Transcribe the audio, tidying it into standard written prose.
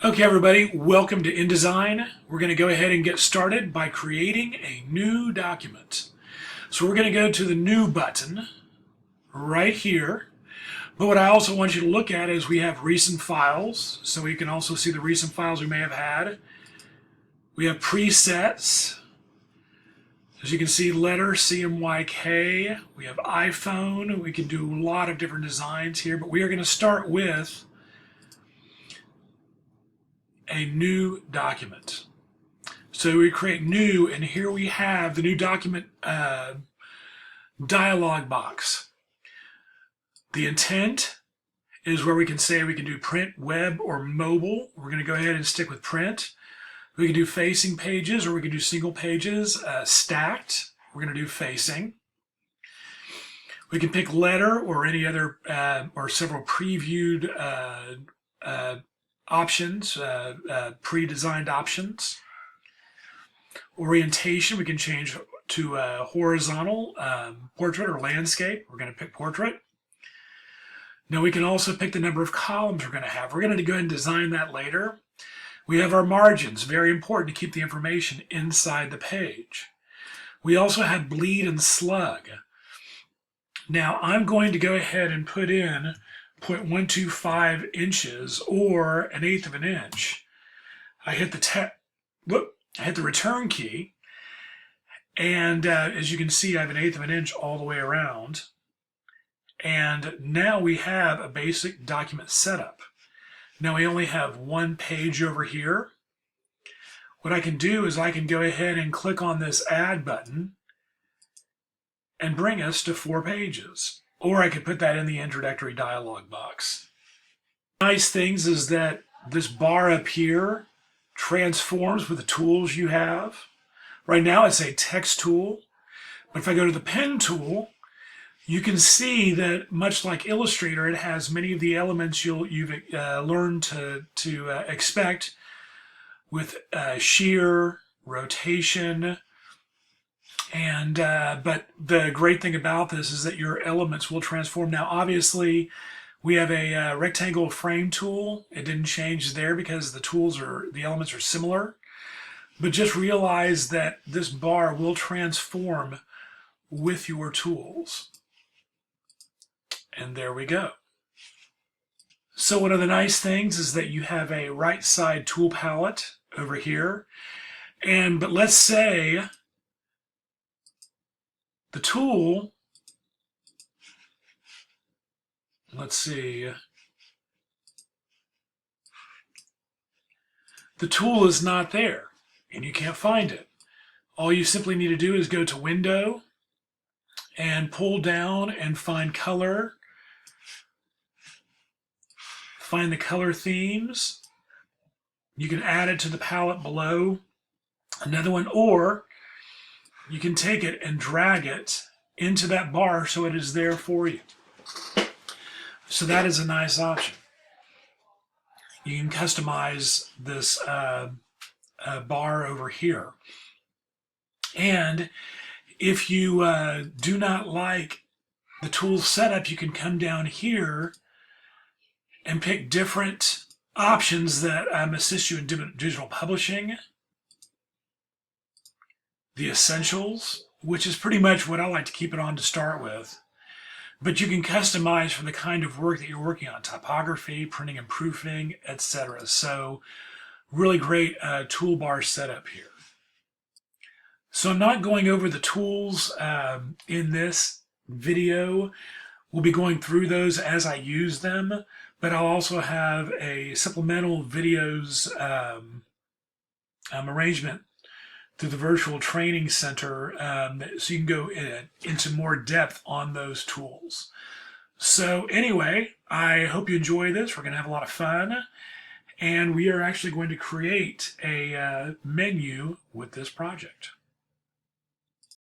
Okay, everybody, welcome to InDesign. We're going to go ahead and get started by creating a new document. So we're going to go to the New button right here. But what I also want you to look at is we have recent files, so we can also see the recent files we may have had. We have presets. As you can see, letter CMYK. We have iPhone. We can do a lot of different designs here, but we are going to start with a new document. So we create new, and here we have the new document dialog box. The intent is where we can say we can do print, web, or mobile. We're going to go ahead and stick with print. We can do facing pages, or we can do single pages stacked. We're going to do facing. We can pick letter or any other or several previewed options, pre-designed options. Orientation, we can change to horizontal, portrait, or landscape. We're going to pick portrait. Now we can also pick the number of columns we're going to have. We're going to go ahead and design that later. We have our margins, very important to keep the information inside the page. We also have bleed and slug. Now I'm going to go ahead and put in 0.125 inches or 1/8 of an inch. I hit the return key, and as you can see, I have 1/8 of an inch all the way around. And now we have a basic document setup. Now we only have one page over here. What I can do is I can go ahead and click on this Add button and bring us to 4 pages. Or I could put that in the introductory dialog box. Nice things is that this bar up here transforms with the tools you have. Right now it's a text tool, but if I go to the pen tool, you can see that much like Illustrator, it has many of the elements you've learned to expect with shear, rotation, and but the great thing about this is that your elements will transform. Now obviously we have a rectangle frame tool. It didn't change there because the elements are similar, but just realize that this bar will transform with your tools. And there we go. So one of the nice things is that you have a right side tool palette over here, but let's say the tool, let's see, the tool is not there and you can't find it. All you simply need to do is go to Window and pull down and find Color, find the color themes. You can add it to the palette below, another one, or you can take it and drag it into that bar so it is there for you. So that is a nice option. You can customize this bar over here. And if you do not like the tool setup, you can come down here and pick different options that assist you in digital publishing. The Essentials, which is pretty much what I like to keep it on to start with. But you can customize for the kind of work that you're working on, typography, printing and proofing, etc. So really great toolbar setup here. So I'm not going over the tools in this video. We'll be going through those as I use them, but I'll also have a supplemental videos arrangement through the Virtual Training Center, so you can go into more depth on those tools. So anyway, I hope you enjoy this. We're going to have a lot of fun, and we are actually going to create a menu with this project.